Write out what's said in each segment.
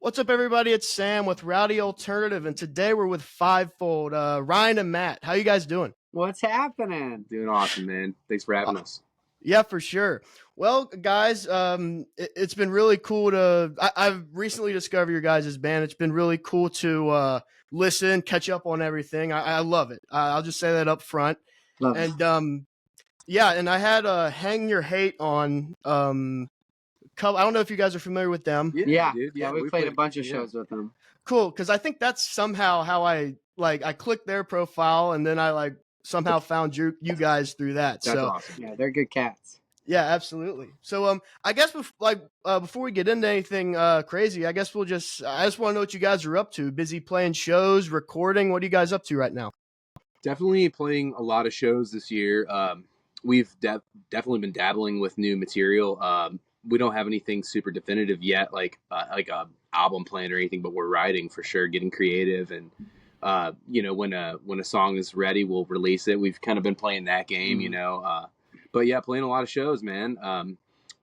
What's up, everybody? It's Sam with Rowdy Alternative, and today we're with Fivefold, Ryan and Matt. How you guys doing? What's happening? Doing awesome, man. Thanks for having us. Yeah, for sure. Well, guys, it's been really cool I've recently discovered your guys' band. It's been really cool to listen, catch up on everything. I love it. I'll just say that up front. Love it. And yeah, and I had Hang Your Hate on. I don't know if you guys are familiar with them. Yeah, dude. we played a bunch of shows with them. Cool, because I think that's somehow how I clicked their profile, and then I somehow found you guys through that. That's awesome. Yeah, they're good cats. Yeah, absolutely. So I guess before we get into anything crazy, I just want to know what you guys are up to. Busy playing shows, recording. What are you guys up to right now? Definitely playing a lot of shows this year. We've definitely been dabbling with new material. We don't have anything super definitive yet, like a album plan or anything, but we're writing for sure, getting creative, and when a song is ready, we'll release it. We've kind of been playing that game, but yeah, playing a lot of shows, man.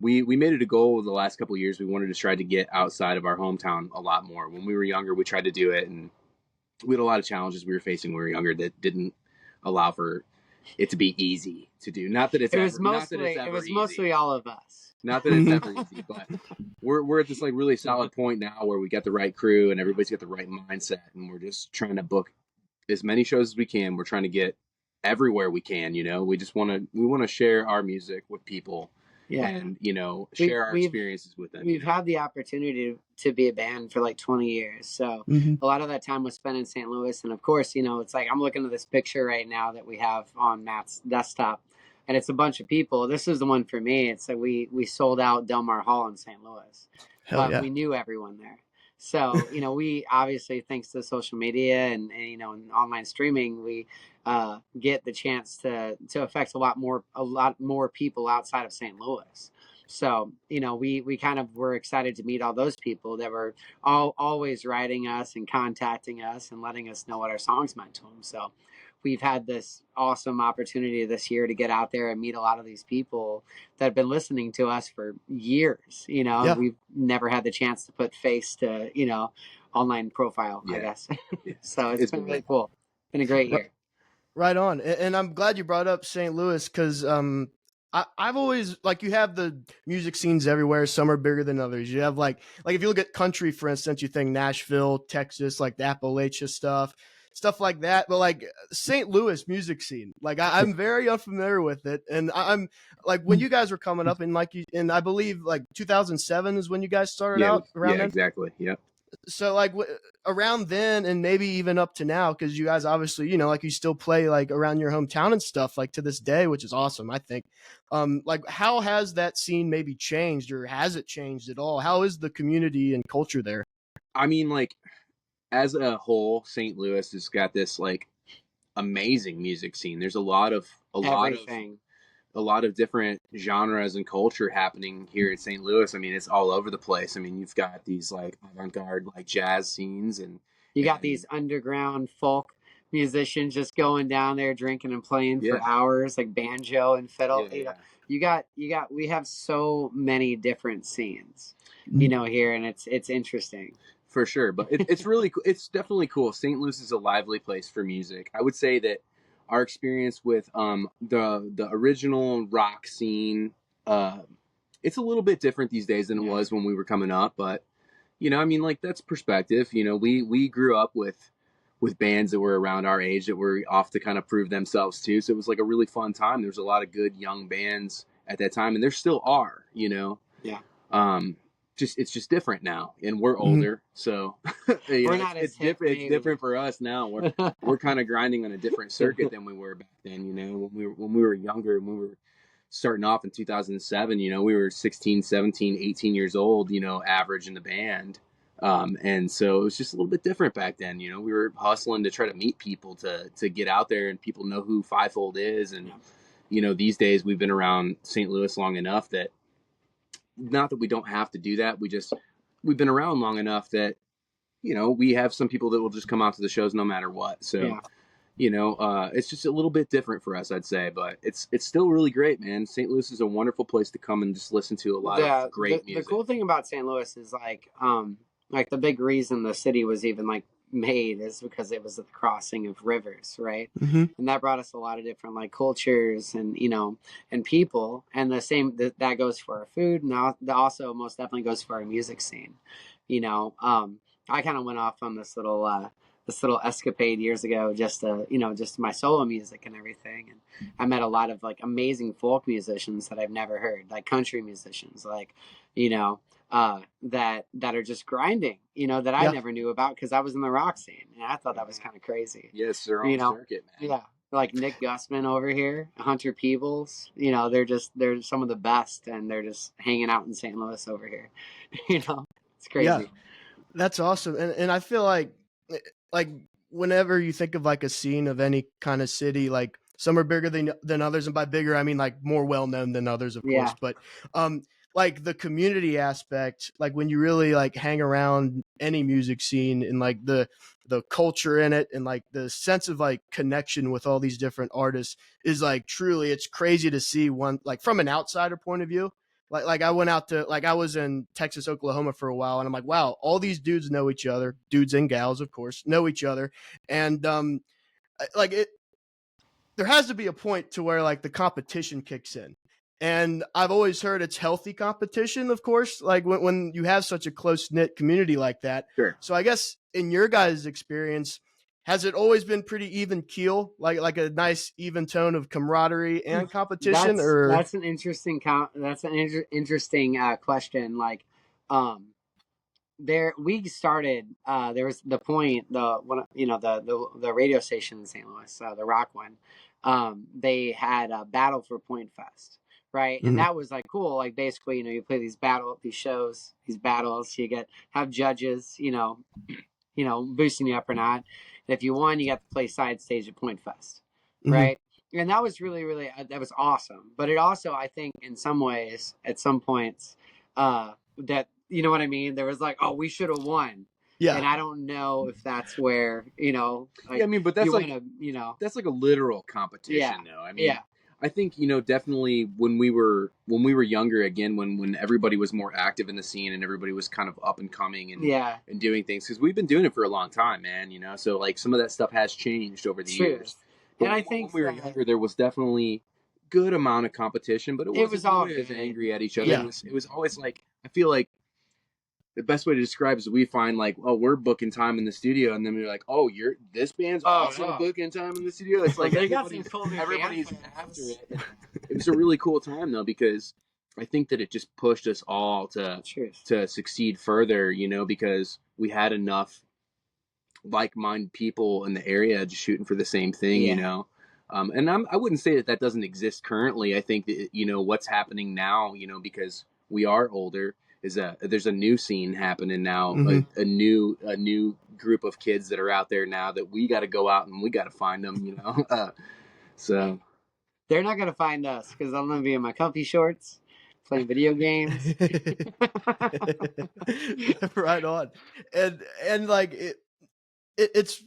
We made it a goal the last couple of years. We wanted to try to get outside of our hometown a lot more. When we were younger, we tried to do it, and we had a lot of challenges we were facing when we were younger that didn't allow for it to be easy to do. Not that it's mostly all of us. Not that it's ever easy, but we're at this really solid point now where we got the right crew and everybody's got the right mindset, and we're just trying to book as many shows as we can. We're trying to get everywhere we can. We want to share our music with people. Yeah. And share our experiences with them. We've had the opportunity to be a band for 20 years, so a lot of that time was spent in St. Louis. And of course, it's like I'm looking at this picture right now that we have on Matt's desktop, and it's a bunch of people. This is the one for me. It's like we sold out Del Mar Hall in St. Louis, but we knew everyone there. So we obviously, thanks to social media and and online streaming, we get the chance to affect a lot more people outside of St. Louis. So we kind of were excited to meet all those people that were always writing us and contacting us and letting us know what our songs meant to them. So we've had this awesome opportunity this year to get out there and meet a lot of these people that have been listening to us for years. We've never had the chance to put face to online profile, I guess. So it's been really cool. Been a great year. Right on. And I'm glad you brought up St. Louis, because I've always, you have the music scenes everywhere. Some are bigger than others. You have if you look at country, for instance, you think Nashville, Texas, the Appalachia stuff like that. But St. Louis music scene, I'm very unfamiliar with it. And I'm when you guys were coming up, and I believe 2007 is when you guys started out around then? Exactly. Yeah. So around then, and maybe even up to now, because you guys obviously you still play around your hometown and stuff to this day, which is awesome, I think. How has that scene maybe changed, or has it changed at all? How is the community and culture there? I mean, as a whole, St. Louis has got this amazing music scene. There's a lot of different genres and culture happening here in St. Louis. I mean, it's all over the place. I mean, you've got these avant-garde jazz scenes, and you got these underground folk musicians just going down there drinking and playing for hours, banjo and fiddle. We have so many different scenes, here, and it's interesting. For sure, but it's really cool. It's definitely cool. St. Louis is a lively place for music. I would say that our experience with the original rock scene, it's a little bit different these days than it was when we were coming up. But that's perspective. We grew up with bands that were around our age that were off to kind of prove themselves too. So it was a really fun time. There was a lot of good young bands at that time, and there still are. It's just different now, and we're older, so it's different. It's different for us now. We're kind of grinding on a different circuit than we were back then. When we were younger, when we were starting off in 2007, we were 16, 17, 18 years old, average in the band, and so it was just a little bit different back then. We were hustling to try to meet people to get out there, and people know who Fivefold is, and these days we've been around St. Louis long enough that. Not that we don't have to do that. We've been around long enough that, we have some people that will just come out to the shows no matter what. So, it's just a little bit different for us, I'd say, but it's still really great, man. St. Louis is a wonderful place to come and just listen to a lot of great music. The cool thing about St. Louis is like the big reason the city was even like made is because it was the crossing of rivers, right? Mm-hmm. And that brought us a lot of different like cultures and and people. And the same that goes for our food, and also most definitely goes for our music scene. I kind of went off on this little escapade years ago, just just my solo music and everything. And I met a lot of like amazing folk musicians that I've never heard, like country musicians, like you know that are just grinding, that I Yeah. never knew about because I was in the rock scene, and I thought that was kind of crazy. Yes, their own circuit, man. Yeah, like Nick Gussman over here, Hunter Peebles. They're some of the best, and they're just hanging out in St. Louis over here. It's crazy. Yeah, that's awesome. And I feel like whenever you think of like a scene of any kind of city, like some are bigger than others, and by bigger I mean like more well known than others, of course. But like the community aspect, like when you really like hang around any music scene and like the culture in it and like the sense of like connection with all these different artists is like truly, it's crazy to see one like from an outsider point of view. Like I went out to, like I was in Texas, Oklahoma for a while, and I'm like, wow, all these dudes know each other, dudes and gals, of course, know each other, and like it, there has to be a point to where like the competition kicks in. And I've always heard it's healthy competition, of course, like when you have such a close knit community like that. Sure. So I guess in your guys' experience, has it always been pretty even keel, like a nice even tone of camaraderie and competition? That's an interesting interesting question. Like, we started. There was the point the radio station in St. Louis, the rock one. They had a battle for Point Fest, right? And that was like cool. Like basically, you play these shows, these battles. You have judges, boosting you up or not. And if you won, you got to play side stage at Point Fest, right? And that was really, really that was awesome. But it also, I think, in some ways, at some points, that you know what I mean. There was like, oh, we should have won. Yeah. And I don't know if that's where like, I mean, but that's like that's like a literal competition, though. I mean, yeah. I think definitely when we were younger, again, when everybody was more active in the scene and everybody was kind of up and coming and doing things, because we've been doing it for a long time, man. So like some of that stuff has changed over the years. But and I think when we were younger, there was definitely good amount of competition, but it was always angry at each other. Yeah. It was always like, I feel like the best way to describe is we find like, oh, we're booking time in the studio, and then we're like, oh, this band's also booking time in the studio. It's like everybody's after it. It was a really cool time though, because I think that it just pushed us all to succeed further, because we had enough like-minded people in the area just shooting for the same thing, and I wouldn't say that doesn't exist currently. I think that what's happening now, because we are older, is there's a new scene happening now, a new group of kids that are out there now that we got to go out and we got to find them, so they're not gonna find us because I'm gonna be in my comfy shorts playing video games. Right on. And like it's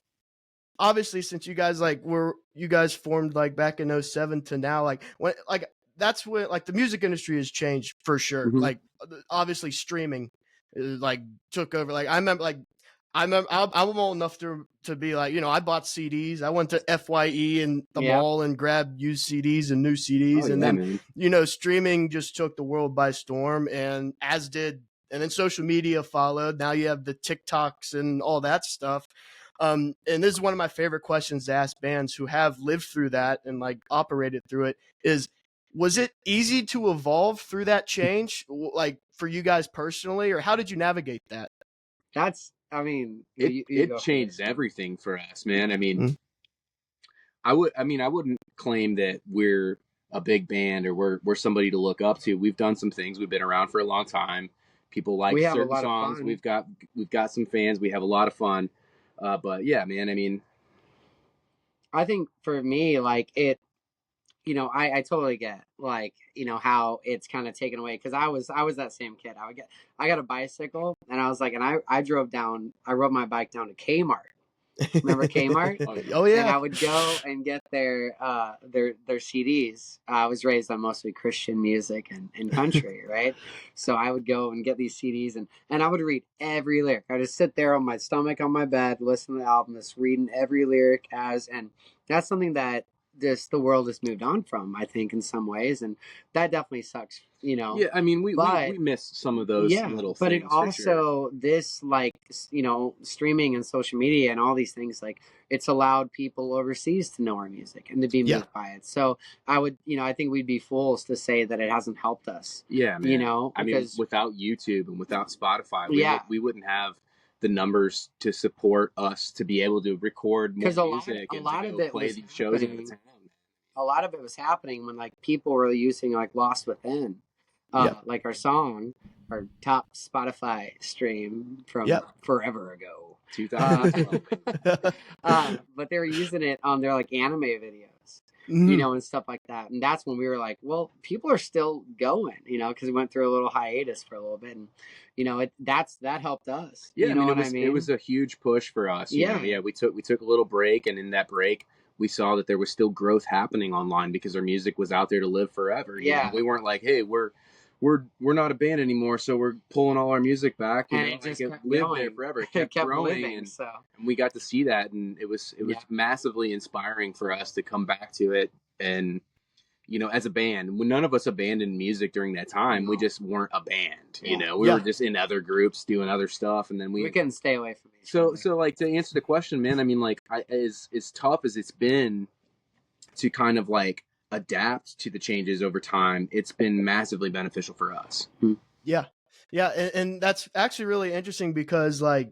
obviously, since you guys you guys formed like back in 07 to now, like when like that's when like the music industry has changed for sure. Like obviously streaming like took over. Like I remember like I'm old enough to be like, I bought CDs. I went to FYE and the mall and grabbed used CDs and new CDs. And then, streaming just took the world by storm, and then social media followed. Now you have the TikToks and all that stuff. And this is one of my favorite questions to ask bands who have lived through that and like operated through it is, was it easy to evolve through that change? Like for you guys personally, or how did you navigate that? It changed everything for us, man. I mean, I wouldn't claim that we're a big band or we're somebody to look up to. We've done some things. We've been around for a long time. People like certain songs. We've got some fans. We have a lot of fun. But yeah, man, I mean, I think for me, like I totally get like, how it's kind of taken away. Cause I was that same kid. I got a bicycle and I was like, and I rode my bike down to Kmart Remember Kmart? Oh yeah. And I would go and get their CDs. I was raised on mostly Christian music and country, right? So I would go and get these CDs and I would read every lyric. I would just sit there on my stomach on my bed, listen to the album, just reading every lyric and that's something that the world has moved on from, I think, in some ways, and that definitely sucks, you know. Yeah, I mean, we miss some of those little but things. it also this, like, you know, streaming and social media and all these things, like, it's allowed people overseas to know our music and to be moved by it. So I would, you know, I think we'd be fools to say that it hasn't helped us. Yeah, man. You know, I mean, without YouTube and without Spotify, we wouldn't have the numbers to support us to be able to record more music and to go play these shows in the town. A lot of it was happening when, like, people were using, like, Lost Within, like our song, our top Spotify stream from forever ago, 2012. but they were using it on their, like, anime videos, you know, and stuff like that. And that's when we were like, well, people are still going, you know, because we went through a little hiatus for a little bit, and you know, that helped us. Yeah, you know I mean, it was a huge push for us. You know? We took a little break, and in that break, we saw that there was still growth happening online because our music was out there to live forever. You know? We weren't like, hey, we're not a band anymore, so we're pulling all our music back. You know, it just kept lived there forever. It kept growing, living, and and we got to see that, and it was massively inspiring for us to come back to it. And you know, as a band, none of us abandoned music during that time. We just weren't a band. You know, we were just in other groups doing other stuff, and then we couldn't stay away from each other. So like, to answer the question, man, I mean, like, as tough as it's been to kind of like adapt to the changes over time, it's been massively beneficial for us. Yeah, and that's actually really interesting because, like,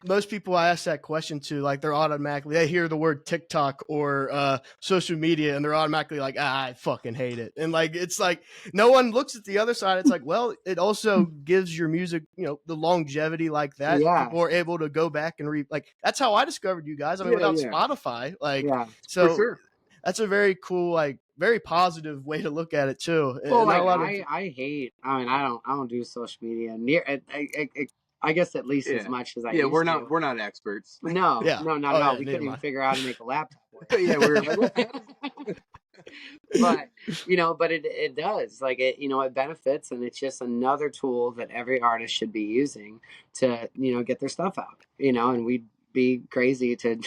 most people I ask that question to, like, they hear the word TikTok or social media and they're automatically like, I fucking hate it. And, like, it's like no one looks at the other side. It's like, well, it also gives your music, you know, the longevity like that. People are able to go back and like, that's how I discovered you guys. I mean, without Spotify, like, so for sure. That's a very cool, like, very positive way to look at it too. Well, like, I don't do social media I guess at least as much as I used to. We're not experts. No, not at all. We couldn't even figure out how to make a laptop work. But you know, it does, like, it, you know, it benefits, and it's just another tool that every artist should be using to, you know, get their stuff out. You know, and we'd be crazy to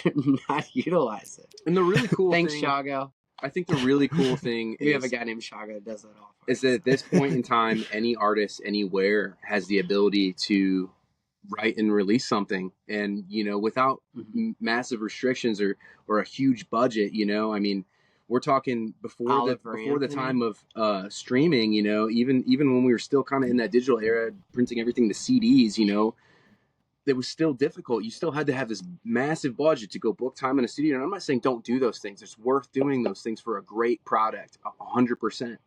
not utilize it. And the really cool thanks, thing, Shago. I think the really cool thing we have a guy named Shaga that does it all. Is that at this point in time, any artist anywhere has the ability to write and release something, and you know, without massive restrictions or a huge budget. You know, I mean, we're talking before the time of streaming. You know, even when we were still kind of in that digital era, printing everything to CDs. You know, it was still difficult. You still had to have this massive budget to go book time in a studio. And I'm not saying don't do those things. It's worth doing those things for a great product, 100%.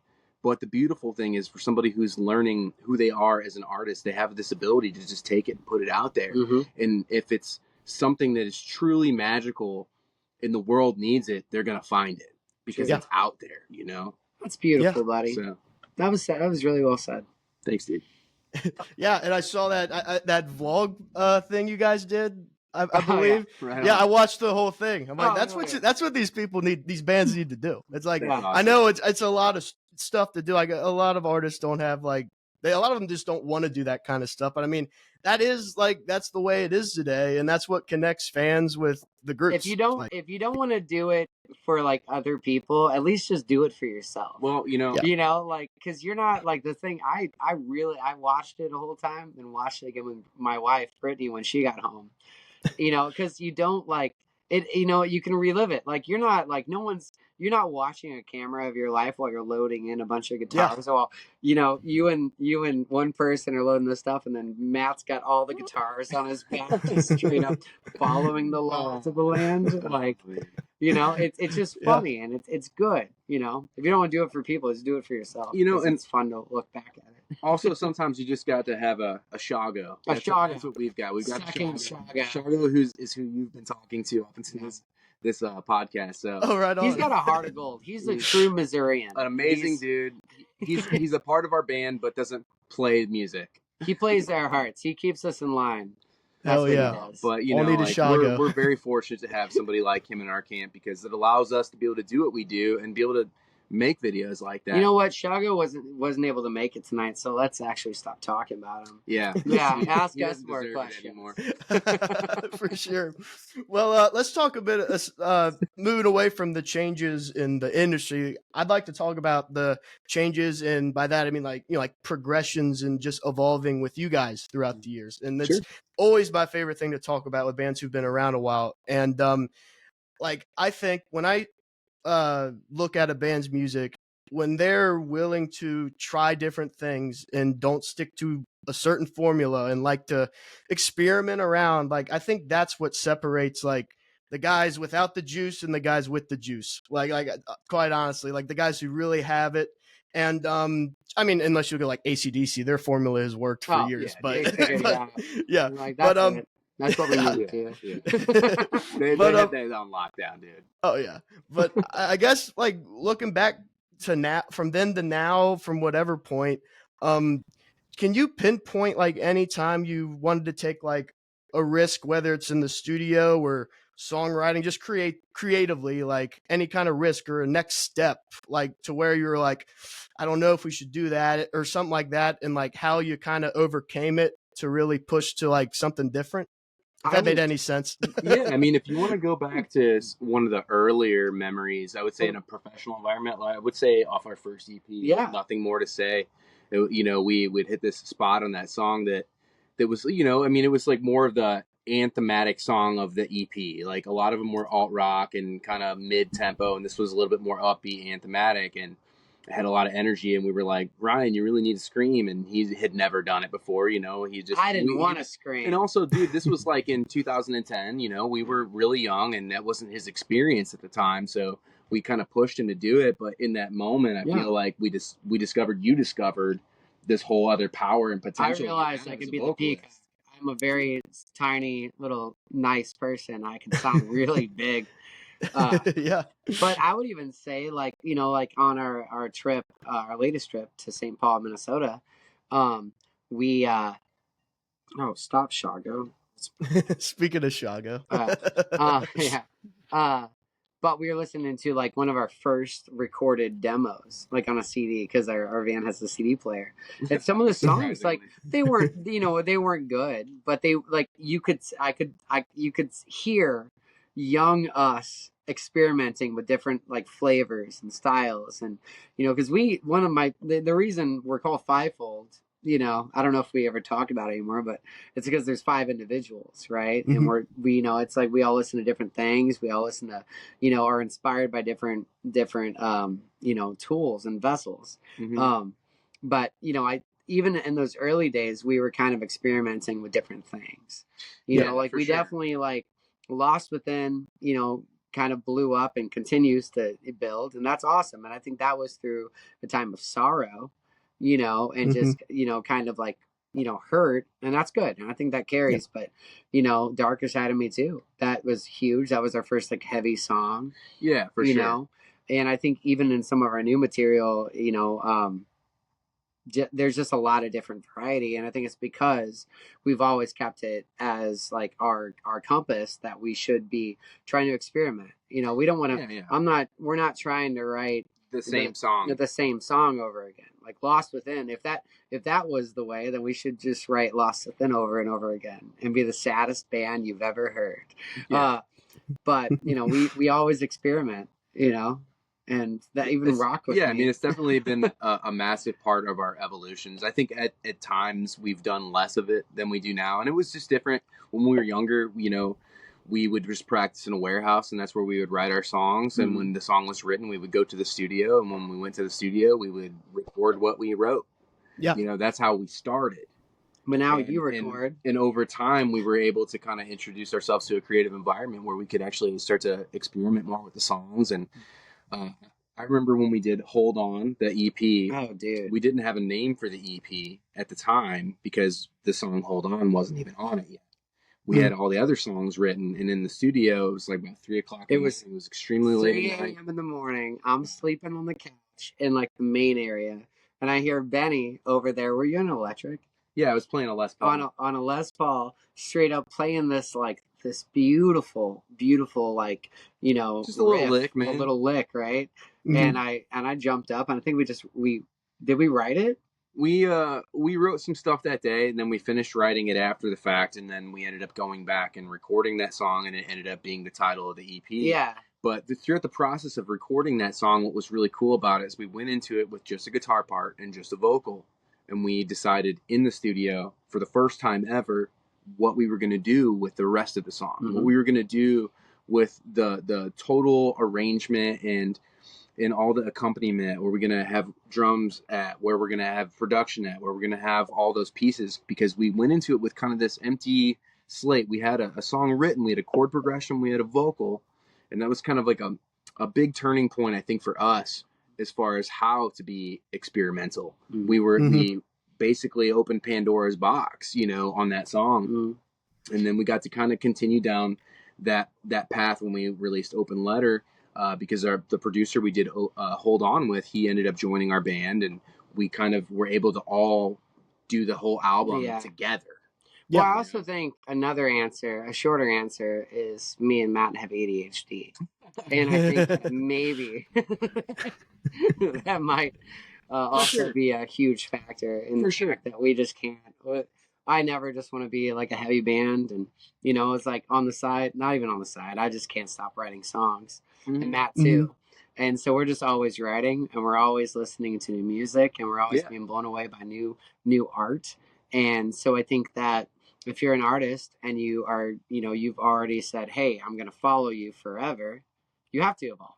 But the beautiful thing is, for somebody who's learning who they are as an artist, they have this ability to just take it and put it out there. And if it's something that is truly magical and the world needs it, they're going to find it because it's out there, you know? That's beautiful, buddy. So, that was really well said. Thanks, dude. Yeah, and I saw that that vlog thing you guys did. I believe. I watched the whole thing. I'm like, that's what these people need. These bands need to do. It's like, I know it's a lot of stuff to do. Like, a lot of artists don't have, like, a lot of them just don't want to do that kind of stuff. But I mean, that's the way it is today, and that's what connects fans with the groups. If you don't want to do it for, like, other people, at least just do it for yourself. Well, you know, like, because you're not, like, the thing. I watched it the whole time and watched it again with my wife Brittany when she got home. You know, because you don't, like, it. You know, you can relive it. Like, you're not, like, you're not watching a camera of your life while you're loading in a bunch of guitars. While, you know, you and one person are loading this stuff, and then Matt's got all the guitars on his back, just straight up following the laws of the land. Like, you know, it's just funny, and it's good. You know, if you don't want to do it for people, just do it for yourself. You know, and it's fun to look back at it. Also, sometimes you just got to have a Shago. That's what we've got. We've got Shago, who you've been talking to up until this podcast. So right on. He's got a heart of gold. He's a true Missourian. An amazing dude. He's a part of our band, but doesn't play music. He plays our hearts. He keeps us in line. That's Hell what yeah. he does. But you All know, need is like Shago. we're very fortunate to have somebody like him in our camp, because it allows us to be able to do what we do and be able to make videos like that. You know what? Shago wasn't able to make it tonight, so let's actually stop talking about him. Yeah. Ask He us doesn't more deserve it questions. anymore. For sure. Well, let's talk a bit. Moving away from the changes in the industry, I'd like to talk about the changes, and by that I mean like like progressions and just evolving with you guys throughout the years. And it's always my favorite thing to talk about with bands who've been around a while. And like I think when I look at a band's music, when they're willing to try different things and don't stick to a certain formula and like to experiment around, like I think that's what separates like the guys without the juice and the guys with the juice. Like quite honestly, like the guys who really have it. And I mean, unless you go like ACDC, their formula has worked for years. They But, figured it out. Yeah, Like, that's it. That's what we need to do. They had that on lockdown, dude. Oh yeah, but I guess like looking back to now, from then to now, from whatever point, can you pinpoint like any time you wanted to take like a risk, whether it's in the studio or songwriting, just creatively, like any kind of risk or a next step, like to where you're like, I don't know if we should do that or something like that, and like how you kind of overcame it to really push to like something different? If that made any sense. Yeah, I mean, if you want to go back to one of the earlier memories, I would say in a professional environment, I would say off our first EP, Nothing More to Say. You know, we would hit this spot on that song that was, you know, I mean, it was like more of the anthematic song of the EP. Like a lot of them were alt rock and kind of mid tempo, and this was a little bit more upbeat, anthematic, and had a lot of energy. And we were like, Ryan, you really need to scream. And he had never done it before, you know. I didn't want to scream. And also, dude, this was like in 2010. You know, we were really young, and that wasn't his experience at the time. So we kind of pushed him to do it. But in that moment, I feel like you discovered this whole other power and potential. I realized I could be the peak. I'm a very tiny little nice person. I can sound really big. Yeah. But I would even say, like, you know, like on our trip, our latest trip to St. Paul, Minnesota, we stop Shago. Speaking of Shago. But we were listening to like one of our first recorded demos, like on a CD, because our van has a CD player. And some of the songs, like they weren't, they weren't good, but they like you could hear young us experimenting with different like flavors and styles, and because the reason we're called Fivefold. I don't know if we ever talked about it anymore, but it's because there's 5 individuals, right? Mm-hmm. And we it's like we all listen to different things. We all listen to, are inspired by different tools and vessels. Mm-hmm. But even in those early days, we were kind of experimenting with different things. Like we definitely like Lost Within, kind of blew up and continues to build, and that's awesome. And I think that was through a time of sorrow. And mm-hmm. just, kind of like, hurt, and that's good. And I think that carries, but, Darker Side of Me Too, that was huge. That was our first like heavy song. Yeah, for sure. And I think even in some of our new material, there's just a lot of different variety. And I think it's because we've always kept it as like our compass that we should be trying to experiment. We don't want to, we're not trying to write the same song over again. Like Lost Within, if that was the way, then we should just write Lost Within over and over again and be the saddest band you've ever heard. Yeah. But we always experiment, and that even rock with me. I mean, it's definitely been a massive part of our evolutions. I think at times we've done less of it than we do now, and it was just different when we were younger. We would just practice in a warehouse, and that's where we would write our songs. And when the song was written, we would go to the studio. And when we went to the studio, we would record what we wrote. Yeah. That's how we started. But now you record. And over time, we were able to kind of introduce ourselves to a creative environment where we could actually start to experiment more with the songs. And I remember when we did Hold On, the EP. Oh, dude. We didn't have a name for the EP at the time because the song Hold On wasn't even on it yet. We had all the other songs written, and in the studio, it was like about 3 o'clock. It was extremely late. 3 a.m. in the morning. I'm sleeping on the couch in like the main area, and I hear Benny over there. Were you on electric? Yeah, I was playing a Les Paul. On a Les Paul, straight up playing this beautiful, like, just a little lick, man. A little lick, right? Mhm. And I jumped up, and I think we did we write it? We wrote some stuff that day, and then we finished writing it after the fact, and then we ended up going back and recording that song, and it ended up being the title of the EP. Yeah. But throughout the process of recording that song, what was really cool about it is we went into it with just a guitar part and just a vocal, and we decided in the studio for the first time ever what we were going to do with the rest of the song, what we were going to do with the total arrangement and all the accompaniment, where we're going to have drums at, where we're going to have production at, where we're going to have all those pieces, because we went into it with kind of this empty slate. We had a song written, we had a chord progression, we had a vocal, and that was kind of like a big turning point, I think, for us as far as how to be experimental. We basically opened Pandora's box, on that song. And then we got to kind of continue down that path when we released Open Letter. Because the producer we did Hold On with, he ended up joining our band, and we kind of were able to all do the whole album together. Well, I also think a shorter answer, is me and Matt have ADHD. And I think that maybe that might also be a huge factor in the fact that we just can't. I never just want to be like a heavy band, and it's like on the side, not even on the side. I just can't stop writing songs, and Matt too. And so we're just always writing, and we're always listening to new music, and we're always being blown away by new art. And so I think that if you're an artist and you are, you've already said, hey, I'm going to follow you forever, you have to evolve.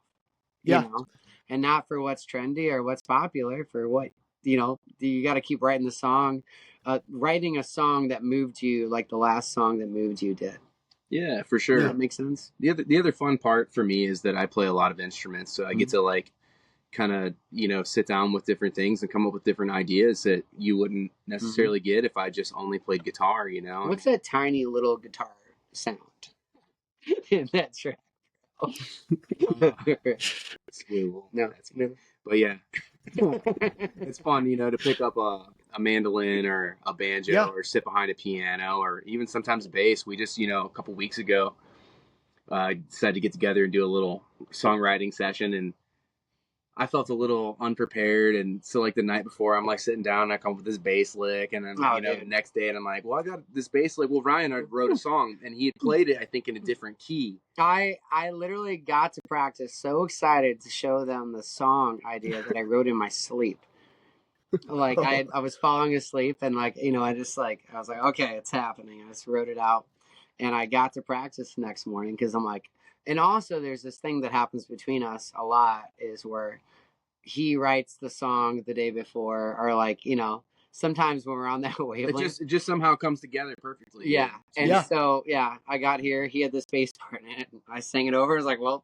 And not for what's trendy or what's popular, for what, you got to keep writing the song. Writing a song that moved you, like the last song that moved you did. Yeah, for sure. Does that make sense? The other fun part for me is that I play a lot of instruments, so I get to like kind of sit down with different things and come up with different ideas that you wouldn't necessarily get if I just only played guitar. What's that tiny little guitar sound in that track? No, but yeah, it's fun, to pick up a mandolin or a banjo or sit behind a piano or even sometimes bass. We just, a couple weeks ago, decided to get together and do a little songwriting session, and I felt a little unprepared, and so like the night before, I'm like sitting down and I come up with this bass lick, and then the next day, and I'm like, well, I got this bass lick. Well, Ryan wrote a song, and he had played it, I think, in a different key. I literally got to practice. So excited to show them the song idea that I wrote in my sleep. Like I was falling asleep, and I was like, okay, it's happening. I just wrote it out, and I got to practice the next morning, because I'm like. And also, there's this thing that happens between us a lot, is where he writes the song the day before, or sometimes when we're on that wavelength, it just somehow comes together perfectly. Yeah, and so I got here. He had this bass part in it. And I sang it over. I was like, well,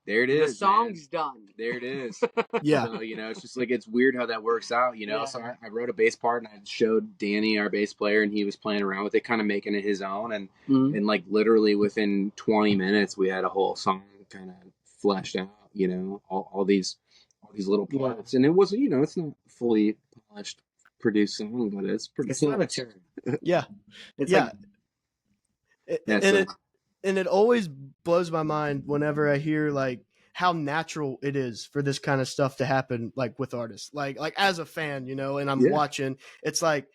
there it is. The song's done. There it is. So, it's just like, it's weird how that works out, So I wrote a bass part, and I showed Danny, our bass player, and he was playing around with it, kind of making it his own. And and like literally within 20 minutes, we had a whole song kind of fleshed out. All these little parts, and it was, it's not fully polished, produced song, but it's pretty. It's not a turn. And it always blows my mind whenever I hear like how natural it is for this kind of stuff to happen, like with artists, like as a fan, and I'm watching, it's like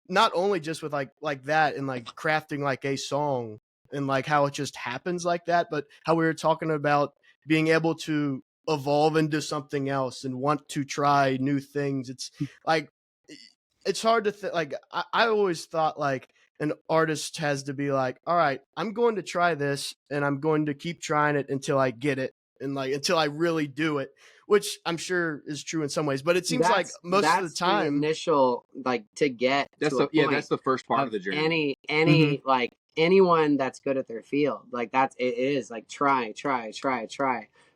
not only just with like that and like crafting like a song and like how it just happens like that, but how we were talking about being able to evolve into something else and want to try new things. It's like, it's hard to like, I always thought like an artist has to be like, all right, I'm going to try this and I'm going to keep trying it until I get it, and like until I really do it, which I'm sure is true in some ways, but it seems like most of the time initial, like, to get that's to that's the first part of the journey. Any like anyone that's good at their field, like it is like try,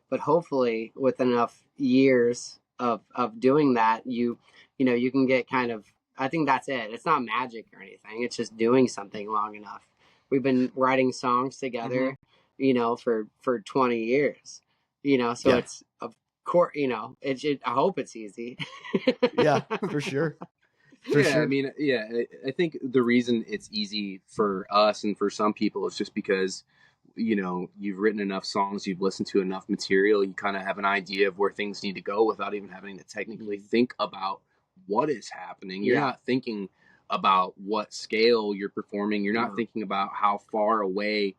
but hopefully with enough years of doing that, you can get kind of, I think that's it. It's not magic or anything. It's just doing something long enough. We've been writing songs together, for 20 years, so it's, of course, I hope it's easy. Yeah, for sure. For yeah, sure. I mean, yeah, I think the reason it's easy for us and for some people is just because, you've written enough songs, you've listened to enough material, you kind of have an idea of where things need to go without even having to technically think about what is happening. You're not thinking about what scale you're performing. You're not thinking about how far away,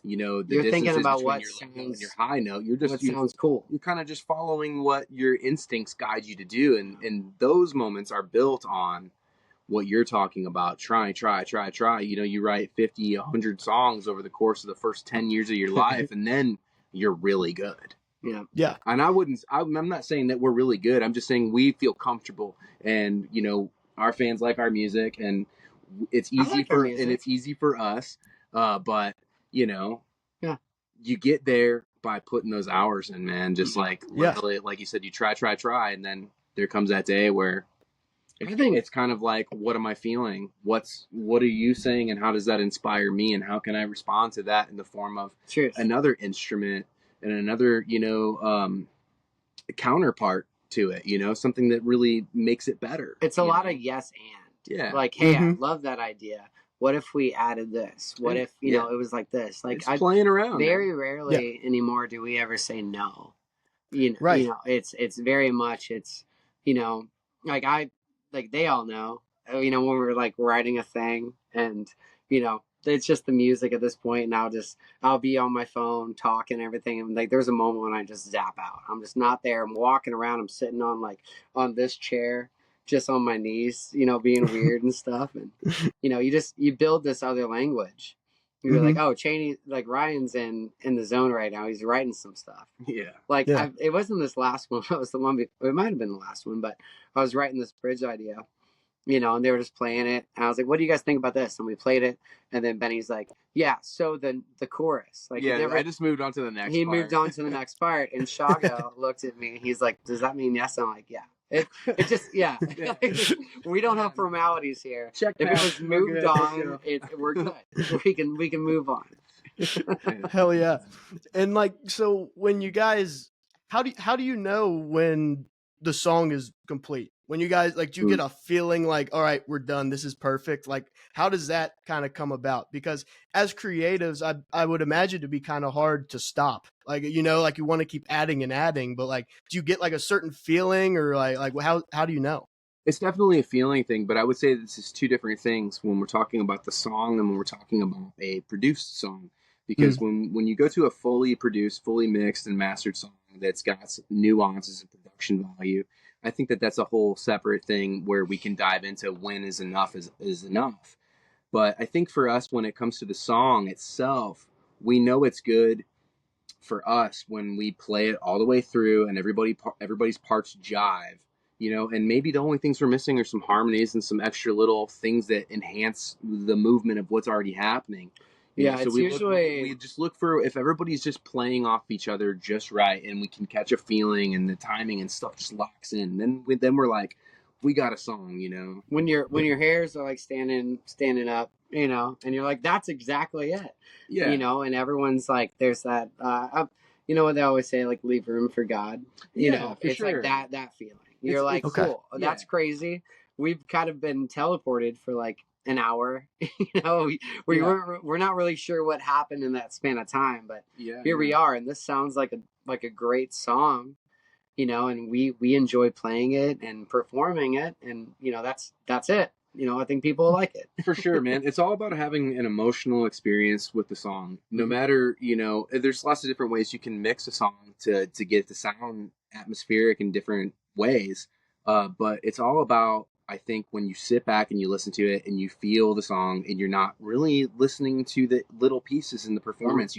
the you're thinking about between what your low note and sounds, your high note. You're what sounds cool. You're kind of just following what your instincts guide you to do, and those moments are built on what you're talking about. Try. You write 50, 100 songs over the course of the first 10 years of your life, and then you're really good. Yeah. And I'm not saying that we're really good. I'm just saying we feel comfortable, and our fans like our music, and it's easy it's easy for us. But you get there by putting those hours in, man. Just like literally, like you said, you try, and then there comes that day where it's kind of like, what am I feeling? What are you saying, and how does that inspire me, and how can I respond to that in the form of another instrument and another, counterpart to it, something that really makes it better. It's a lot of yes and. Yeah. Like, hey, I love that idea. What if we added this? What if, it was like this? Like, it's playing around. Very rarely anymore do we ever say no. Right. It's very much, it's, like they all know, when we're like writing a thing, and, it's just the music at this point, and I'll be on my phone talking and everything, and like there's a moment when I just zap out. I'm just not there. I'm walking around. I'm sitting on this chair, just on my knees, being weird and stuff, and you build this other language. You're like, oh, Cheney, like Ryan's in the zone right now. He's writing some stuff. Yeah. Like it wasn't this last one. It was the one. It might have been the last one, but I was writing this bridge idea, and they were just playing it. And I was like, what do you guys think about this? And we played it. And then Benny's like, yeah, so the chorus. Like, I just moved on to the next part. He moved on to the next part. And Shago looked at me and he's like, does that mean yes? I'm like, yeah. It just, we don't have formalities here. Check if it was moved on, we're good. We can move on. Hell yeah. And like, so when you guys, how do you know when the song is complete? When you guys, like, do you get a feeling like, all right, we're done, this is perfect? Like, how does that kind of come about? Because as creatives, I would imagine to be kind of hard to stop. Like, like you want to keep adding and adding, but like, do you get like a certain feeling, or like how do you know? It's definitely a feeling thing, but I would say this is two different things when we're talking about the song and when we're talking about a produced song. Because when you go to a fully produced, fully mixed and mastered song that's got nuances and production value, I think that's a whole separate thing where we can dive into when is enough is enough. But I think for us, when it comes to the song itself, we know it's good for us when we play it all the way through and everybody's parts jive, and maybe the only things we're missing are some harmonies and some extra little things that enhance the movement of what's already happening. So we just look for if everybody's just playing off each other just right, and we can catch a feeling and the timing and stuff just locks in. Then we're like, we got a song, When your hairs are like standing up, and you're like, that's exactly it. Yeah. And everyone's like, there's that. What they always say, like, leave room for God. It's sure. Like that feeling. You're like, cool, that's crazy. We've kind of been teleported for like an hour, we're not really sure what happened in that span of time, but here we are, and this sounds like a great song, and we enjoy playing it and performing it, and that's it. I think people like it. For sure, man. It's all about having an emotional experience with the song. No matter, there's lots of different ways you can mix a song to get the sound atmospheric in different ways, but it's all about, I think, when you sit back and you listen to it and you feel the song and you're not really listening to the little pieces in the performance,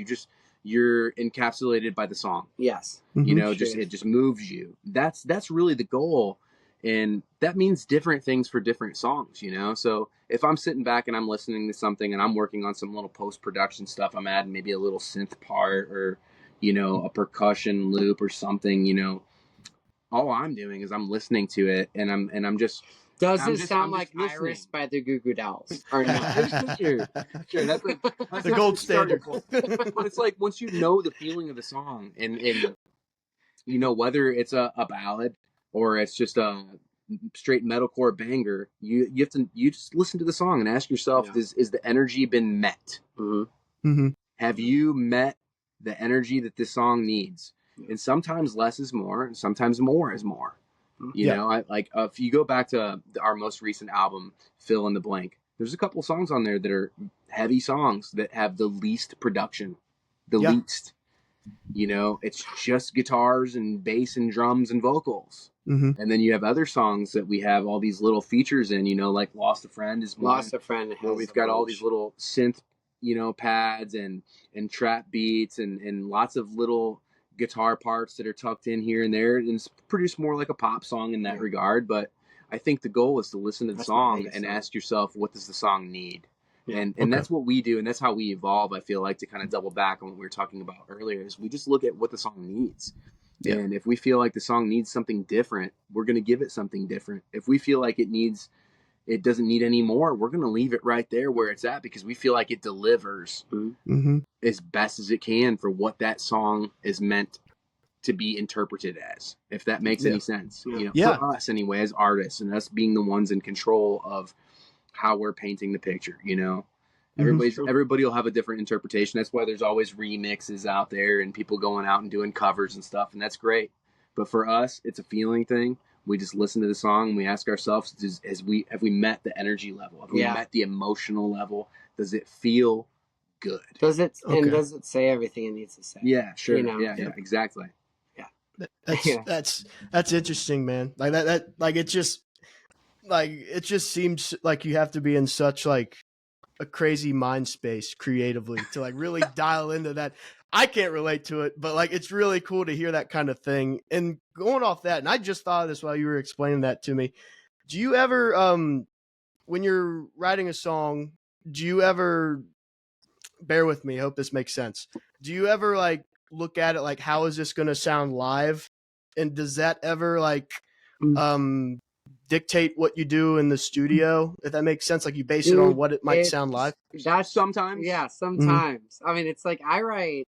you're encapsulated by the song. Yes. It just moves you. That's really the goal. And that means different things for different songs, So if I'm sitting back and I'm listening to something and I'm working on some little post-production stuff, I'm adding maybe a little synth part or, a percussion loop or something, all I'm doing is I'm listening to it and I'm just... Does it sound like Iris by the Goo Goo Dolls? Or not? Sure. That's the gold standard. But it's like, once you know the feeling of the song and whether it's a ballad or it's just a straight metalcore banger, you just listen to the song and ask yourself, is the energy been met? Have you met the energy that this song needs? And sometimes less is more, and sometimes more is more. You know, if you go back to our most recent album, Fill in the Blank, there's a couple songs on there that are heavy songs that have the least production, least. You know, it's just guitars and bass and drums and vocals. And then you have other songs that we have all these little features in, you know, like Lost a Friend is one. Lost a Friend, where we've got all these little synth, you know, pads and trap beats and lots of little guitar parts that are tucked in here and there, and it's produced more like a pop song in that regard. But I think the goal is to listen to the song and ask yourself, what does the song need? And that's what we do, and that's how we evolve. I feel like, to kind of double back on what we were talking about earlier, is we just look at what the song needs. And if we feel like the song needs something different, we're going to give it something different. If we feel like it doesn't need any more, we're going to leave it right there where it's at, because we feel like it delivers as best as it can for what that song is meant to be interpreted as, if that makes any sense. You know, for us anyway, as artists, and us being the ones in control of how we're painting the picture, you know. Everybody will have a different interpretation. That's why there's always remixes out there and people going out and doing covers and stuff, and that's great. But for us, it's a feeling thing. We just listen to the song and we ask ourselves, have we met the energy level? Have we met the emotional level? Does it feel good? Does it and does it say everything it needs to say? Yeah, sure. You know? Yeah, exactly. That's interesting, man. Like that like it just seems like you have to be in such like a crazy mind space creatively to like really dial into that. I can't relate to it, but like it's really cool to hear that kind of thing. And going off that, and I just thought of this while you were explaining that to me. Do you ever when you're writing a song, do you ever, bear with me, I hope this makes sense. Do you ever like look at it like, how is this going to sound live? And does that ever like dictate what you do in the studio, if that makes sense? Like you base it on what it might sound live? That's sometimes. Yeah, sometimes. I mean, it's like I write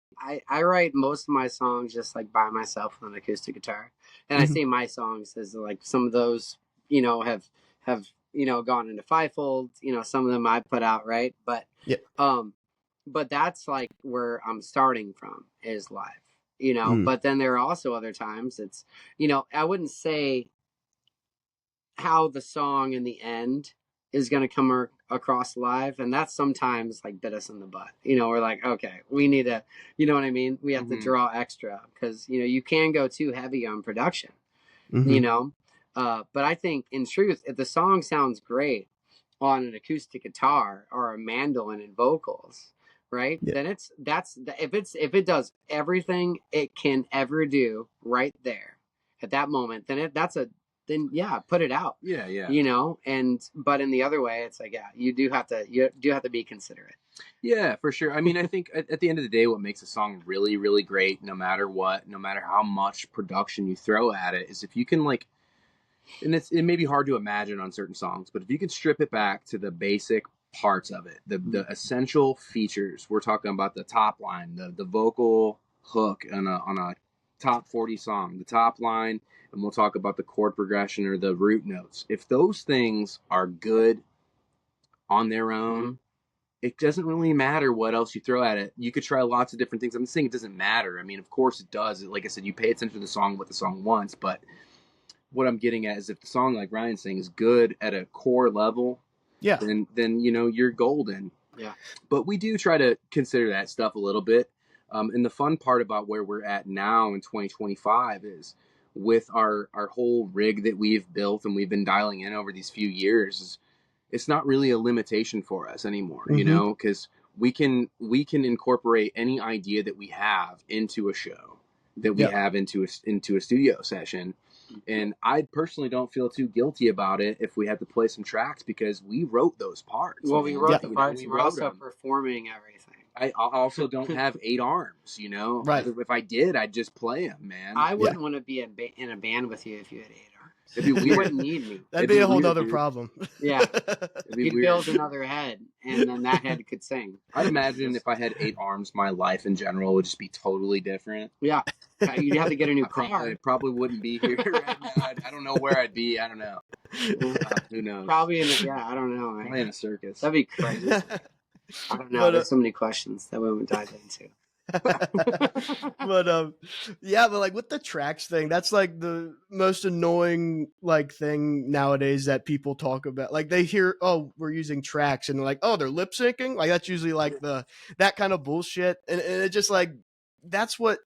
most of my songs just like by myself on an acoustic guitar. And I say my songs as like some of those, you know, have you know, gone into Fivefold, you know, some of them I put out, right? But but that's like where I'm starting from, is live, you know. But then there are also other times it's, you know, I wouldn't say how the song in the end is going to come across live, and that's sometimes like bit us in the butt. You know, we're like, okay, we need to, you know what I mean? We have to draw extra, because, you know, you can go too heavy on production, you know. But I think in truth, if the song sounds great on an acoustic guitar or a mandolin and vocals, right? Then if it does everything it can ever do right there at that moment, then put it out. You know. And but in the other way, it's like, you do have to be considerate. Yeah, for sure. I mean, I think at the end of the day, what makes a song really, really great, no matter what, no matter how much production you throw at it, is if you can like, and it may be hard to imagine on certain songs, but if you can strip it back to the basic parts of it, the essential features. We're talking about the top line, the vocal hook on a top 40 song, the top line, and we'll talk about the chord progression or the root notes. If those things are good on their own, it doesn't really matter what else you throw at it. You could try lots of different things. I'm saying it doesn't matter. I mean, of course it does. Like I said, you pay attention to the song, what the song wants, but what I'm getting at is if the song, like Ryan's saying, is good at a core level, then you know, you're golden. Yeah. But we do try to consider that stuff a little bit. And the fun part about where we're at now in 2025 is, with our whole rig that we've built and we've been dialing in over these few years, it's not really a limitation for us anymore, you know, because we can incorporate any idea that we have into a show, that we have into a studio session. And I personally don't feel too guilty about it if we had to play some tracks, because we wrote those parts. Well, we wrote the parts. We're also performing everything. I also don't have 8 arms, you know. Right. If I did, I'd just play them, man. I wouldn't want to be in a band with you if you had 8 arms. You wouldn't need me. That'd be a whole other problem. Yeah. You'd build another head, and then that head could sing. I'd imagine if I had 8 arms, my life in general would just be totally different. Yeah. You'd have to get a new car. I probably wouldn't be here right now. I don't know where I'd be. I don't know. Who knows? Probably I don't know. Probably in a circus. That'd be crazy. I don't know. There's so many questions that we haven't dived into. But yeah, but like with the tracks thing, that's like the most annoying like thing nowadays that people talk about. Like they hear, oh, we're using tracks, and they're like, oh, they're lip syncing. Like that's usually like that kind of bullshit, and it just like that's what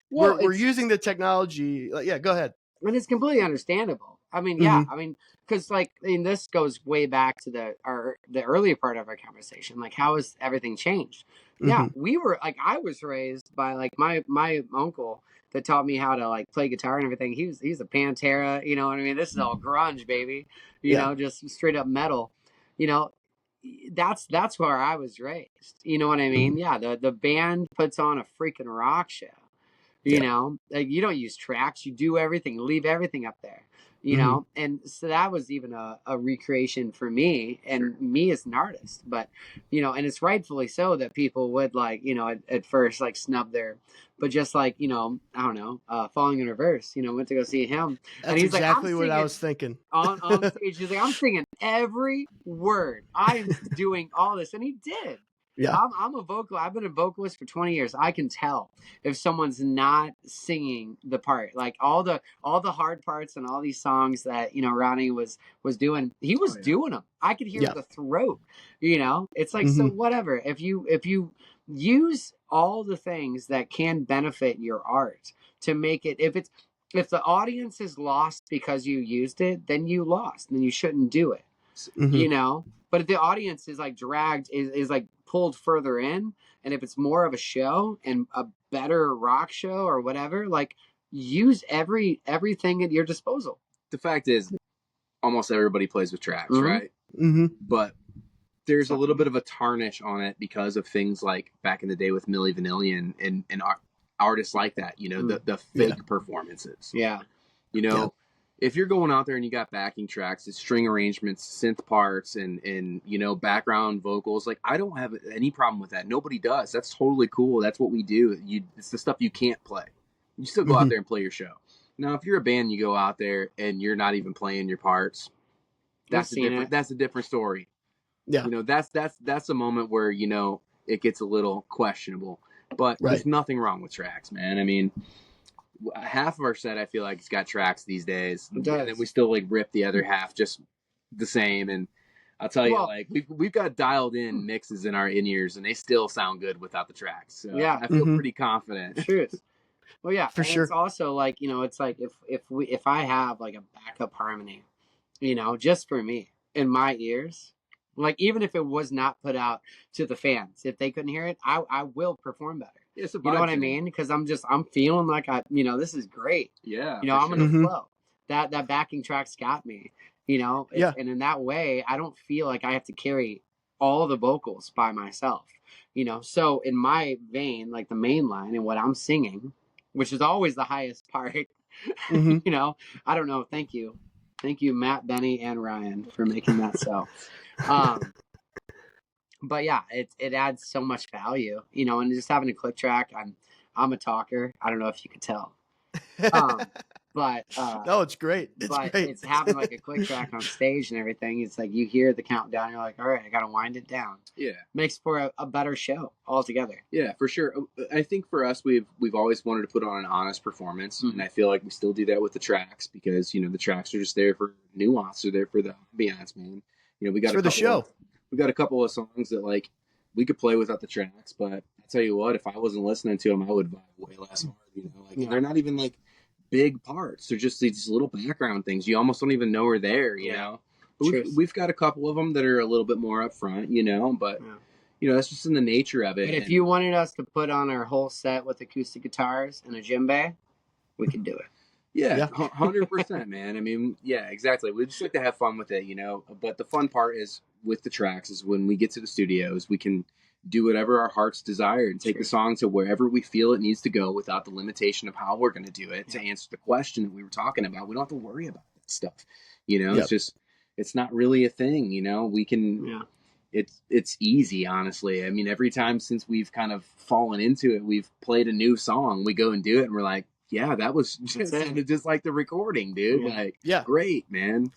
we're using the technology. Like, yeah, go ahead. And it's completely understandable. I mean, I mean, because like, this goes way back to the earlier part of our conversation. Like, how has everything changed? Yeah, we were like, I was raised by like my uncle that taught me how to like play guitar and everything. He's a Pantera, you know what I mean? This is all grunge, baby. You know, just straight up metal. You know, that's where I was raised. You know what I mean? Yeah, the band puts on a freaking rock show. You know, like you don't use tracks, you do everything, leave everything up there, you know? And so that was even a recreation for me and me as an artist. But, you know, and it's rightfully so that people would like, you know, at first like snub their, but just like, you know, I don't know, Falling in Reverse, you know, went to go see him. That's and he's exactly like, what I was thinking. on stage, he's like, I'm singing every word. I'm doing all this. And he did. Yeah, I'm a vocal. I've been a vocalist for 20 years. I can tell if someone's not singing the part. Like all the hard parts and all these songs that, you know, Ronnie was doing. He was doing them. I could hear the throat. You know, it's like so whatever. If you use all the things that can benefit your art to make it, if the audience is lost because you used it, then you lost. Then you shouldn't do it. You know. But if the audience is like dragged, is like pulled further in, and if it's more of a show and a better rock show or whatever, like use everything at your disposal. The fact is, almost everybody plays with tracks, right? But there's a little bit of a tarnish on it because of things like back in the day with Milli Vanilli and artists like that, you know, the fake performances. Yeah. You know, if you're going out there and you got backing tracks, it's string arrangements, synth parts, and you know, background vocals, like I don't have any problem with that. Nobody does. That's totally cool. That's what we do. It's the stuff you can't play. You still go out there and play your show. Now, if you're a band, you go out there and you're not even playing your parts. That's a different story. Yeah, you know, that's a moment where, you know, it gets a little questionable. But there's nothing wrong with tracks, man. I mean, half of our set, I feel like, it's got tracks these days, and then we still like rip the other half just the same. And I'll tell you, like we've got dialed in mixes in our in-ears, and they still sound good without the tracks. So yeah, I feel pretty confident. Truth. Well, yeah, for sure. It's also like, you know, it's like if I have like a backup harmony, you know, just for me in my ears. Like, even if it was not put out to the fans, if they couldn't hear it, I will perform better. You know what I mean? Because I'm feeling like you know, this is great. Yeah. You know, I'm in the flow. That backing track's got me, you know? And in that way, I don't feel like I have to carry all the vocals by myself, you know? So in my vein, like the main line and what I'm singing, which is always the highest part, you know, I don't know. Thank you. Thank you, Matt, Benny, and Ryan for making that so. But yeah, it adds so much value, you know, and just having a click track. I'm a talker. I don't know if you could tell, but no, it's great. It's having like a click track on stage and everything. It's like you hear the countdown, you're like, all right, I gotta wind it down. Yeah, makes for a better show altogether. Yeah, for sure. I think for us, we've always wanted to put on an honest performance, and I feel like we still do that with the tracks because, you know, the tracks are just there for nuance, they're there for the ambiance, man. You know, we got for the show. We got a couple of songs that like we could play without the tracks, but I'll tell you what, if I wasn't listening to them, I would vibe way less hard. You know, like they're not even like big parts; they're just these little background things. You almost don't even know are there. You know, but we've got a couple of them that are a little bit more up front. You know, but you know, that's just in the nature of it. But if you wanted us to put on our whole set with acoustic guitars and a djembe, we could do it. Yeah, 100%, man. I mean, yeah, exactly. We just like to have fun with it, you know. But the fun part is with the tracks is when we get to the studios, we can do whatever our hearts desire and take the song to wherever we feel it needs to go without the limitation of how we're going to do it. To answer the question that we were talking about, we don't have to worry about that stuff. You know, it's not really a thing. You know, we can. It's easy, honestly. I mean, every time since we've kind of fallen into it, we've played a new song. We go and do it, and we're like, yeah, that was just like the recording, dude. Like, great, man.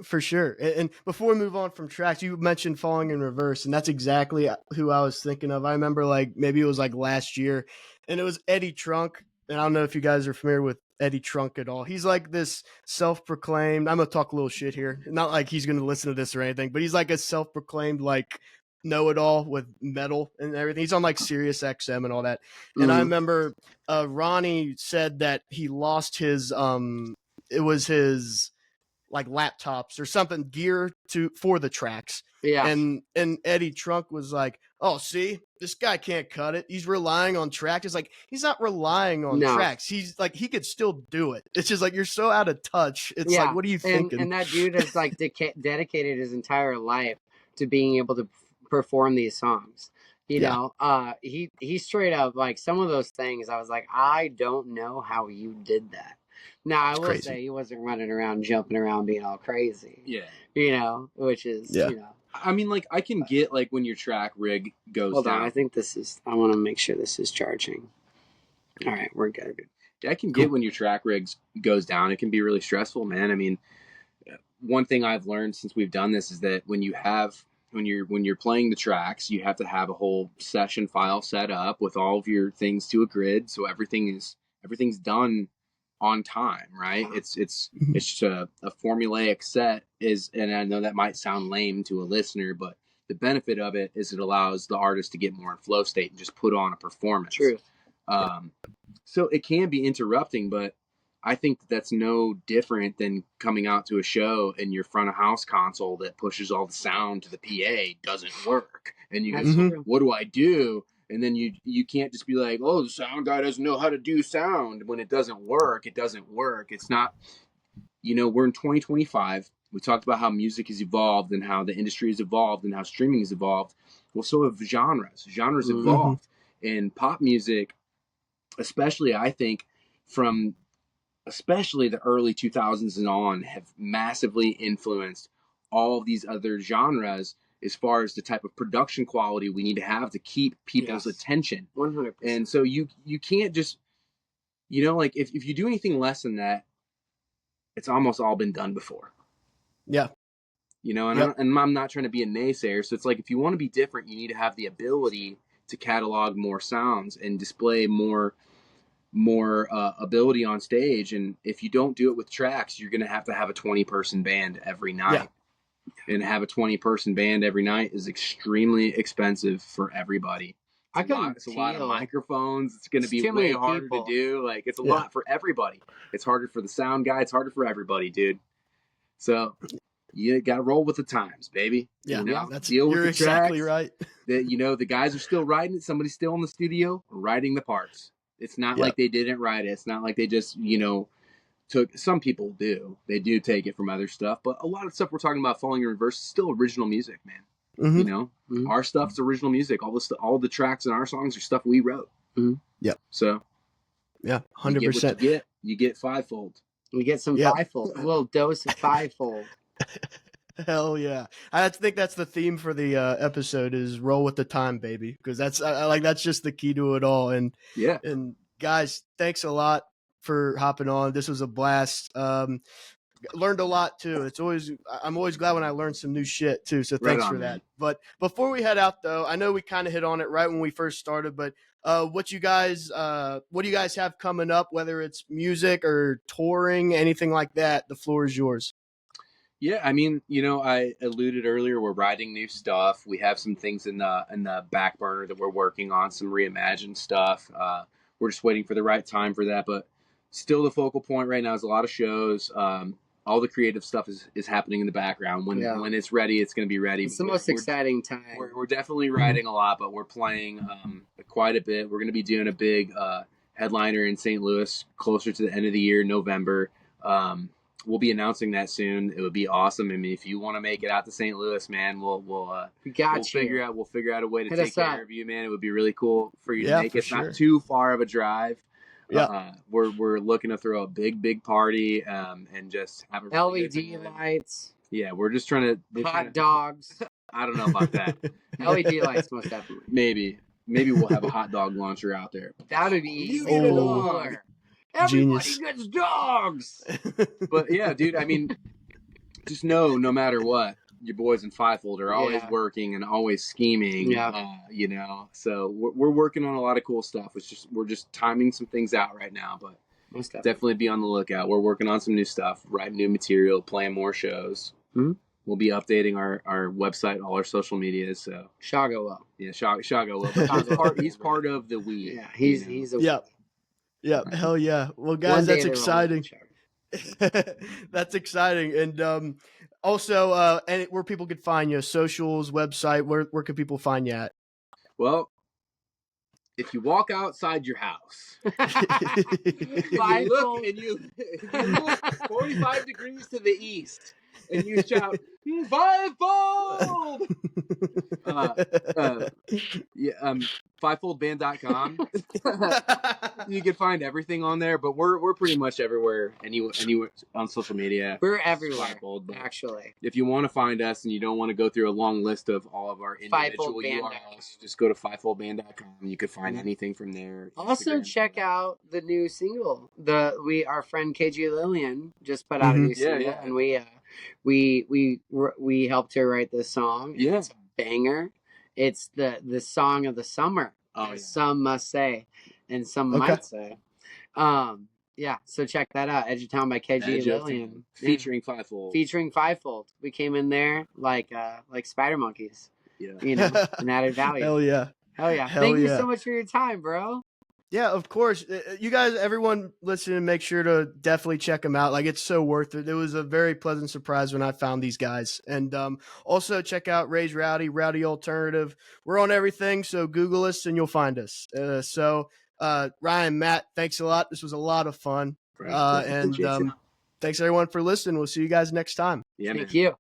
For sure. And before we move on from tracks, you mentioned Falling in Reverse, and that's exactly who I was thinking of. I remember like maybe it was like last year, and it was Eddie Trunk. And I don't know if you guys are familiar with Eddie Trunk at all. He's like this self-proclaimed, I'm gonna talk a little shit here. Not like he's gonna listen to this or anything, but he's like a self-proclaimed like know-it-all with metal and everything. He's on like Sirius XM and all that. And I remember Ronnie said that he lost his it was his like laptops or something gear for the tracks. Yeah. And Eddie Trunk was like, "Oh, see, this guy can't cut it. He's relying on tracks." It's like he's not relying on tracks. He's like he could still do it. It's just like you're so out of touch. It's like, what are you thinking? And that dude has like dedicated his entire life to being able to perform these songs. You know, he straight up like some of those things. I was like, I don't know how you did that. Now, I will say he wasn't running around, jumping around, being all crazy. Yeah. You know, which is, you know. I mean, like, I can get, like, when your track rig goes Hold down. on, I think this is, I want to make sure this is charging. All right, we're good. Yeah, I can get when your track rig goes down. It can be really stressful, man. I mean, one thing I've learned since we've done this is that when you're playing the tracks, you have to have a whole session file set up with all of your things to a grid, so everything's done on time, right? It's just a formulaic set and I know that might sound lame to a listener, but the benefit of it is it allows the artist to get more in flow state and just put on a performance. True. So it can be interrupting, but I think that's no different than coming out to a show and your front of house console that pushes all the sound to the PA doesn't work. And you go, what do I do? And then you can't just be like, oh, the sound guy doesn't know how to do sound. When it doesn't work, it doesn't work. It's not, you know, we're in 2025. We talked about how music has evolved and how the industry has evolved and how streaming has evolved. Well, so have genres. Genres evolved. And pop music, especially, I think, from especially the early 2000s and on, have massively influenced all of these other genres as far as the type of production quality we need to have to keep people's attention. 100%. And so you can't just, you know, like if you do anything less than that, it's almost all been done before. Yeah. You know, and I'm not trying to be a naysayer. So it's like, if you want to be different, you need to have the ability to catalog more sounds and display more ability on stage. And if you don't do it with tracks, you're going to have a 20-person band every night. And have a 20-person band every night is extremely expensive for everybody. It's a lot of microphones. It's going to be way harder to do. Like, it's a lot for everybody. It's harder for the sound guy. It's harder for everybody, dude. So you got to roll with the times, baby. Yeah, you know, you're exactly right. That, you know, the guys are still writing it. Somebody's still in the studio writing the parts. It's not like they didn't write it. It's not like they just, you know, some people do. They do take it from other stuff, but a lot of stuff we're talking about Falling in Reverse is still original music, man. You know, our stuff's original music. All the tracks in our songs are stuff we wrote. Yeah. So, 100%. You get Fivefold. We get some Fivefold. A little dose of Fivefold. Hell yeah! I think that's the theme for the episode is roll with the time, baby, because that's that's just the key to it all. And and guys, thanks a lot for hopping on. This was a blast. Learned a lot too. I'm always glad when I learn some new shit too. So thanks for that. Man. But before we head out though, I know we kind of hit on it right when we first started, but what do you guys have coming up, whether it's music or touring, anything like that? The floor is yours. Yeah, I mean, you know, I alluded earlier, we're writing new stuff. We have some things in the back burner that we're working on, some reimagined stuff. We're just waiting for the right time for that, but still the focal point right now is a lot of shows. All the creative stuff is happening in the background. When it's ready, it's going to be ready. It's the most exciting time. We're definitely writing a lot, but we're playing quite a bit. We're going to be doing a big headliner in St. Louis closer to the end of the year, November. We'll be announcing that soon. It would be awesome. I mean, if you want to make it out to St. Louis, man, we'll figure out a way to take care of you, man. It would be really cool for you to make it. It's not too far of a drive. We're looking to throw a big party and just have a LED lights. Yeah, we're just trying to hot dogs. I don't know about that. LED lights, most definitely. Maybe we'll have a hot dog launcher out there. That would be easy. Everybody gets dogs. But yeah, dude, I mean, just know, no matter what, your boys in Fivefold are always working and always scheming. You know, so we're working on a lot of cool stuff. We're just timing some things out right now, but definitely be on the lookout. We're working on some new stuff, writing new material, playing more shows. Mm-hmm. We'll be updating our website, all our social medias. So Shago will. Yeah, Shago will. He's part of the we. Yeah, he's a yeah. Hell yeah. Well, guys, that's exciting. That's exciting. And also, and where people could find you, socials, website, where could people find you at? Well, if you walk outside your house, you look and you look 45 degrees to the east, and you shout, Fivefold! Fivefoldband.com. You can find everything on there, but we're pretty much everywhere. Anywhere on social media. We're everywhere. Fivefold, actually. If you want to find us and you don't want to go through a long list of all of our individual URLs, just go to fivefoldband.com. You can find anything from there. Also, check out the new single. Our friend KG Lillian just put out a new single, and we helped her write this song. Yeah, it's a banger. It's the song of the summer. Some must say, and some might say. Yeah, so check that out. Edge of Town by KG Lillian, featuring Fivefold. We came in there like spider monkeys. Yeah, you know, and added value. Hell yeah. Thank you so much for your time, bro. Yeah, of course. You guys, everyone listening, make sure to definitely check them out. Like, it's so worth it. It was a very pleasant surprise when I found these guys. And also check out Ray's Rowdy Alternative. We're on everything, so Google us and you'll find us. Ryan, Matt, thanks a lot. This was a lot of fun. And thanks everyone for listening. We'll see you guys next time. Yeah, Thank you.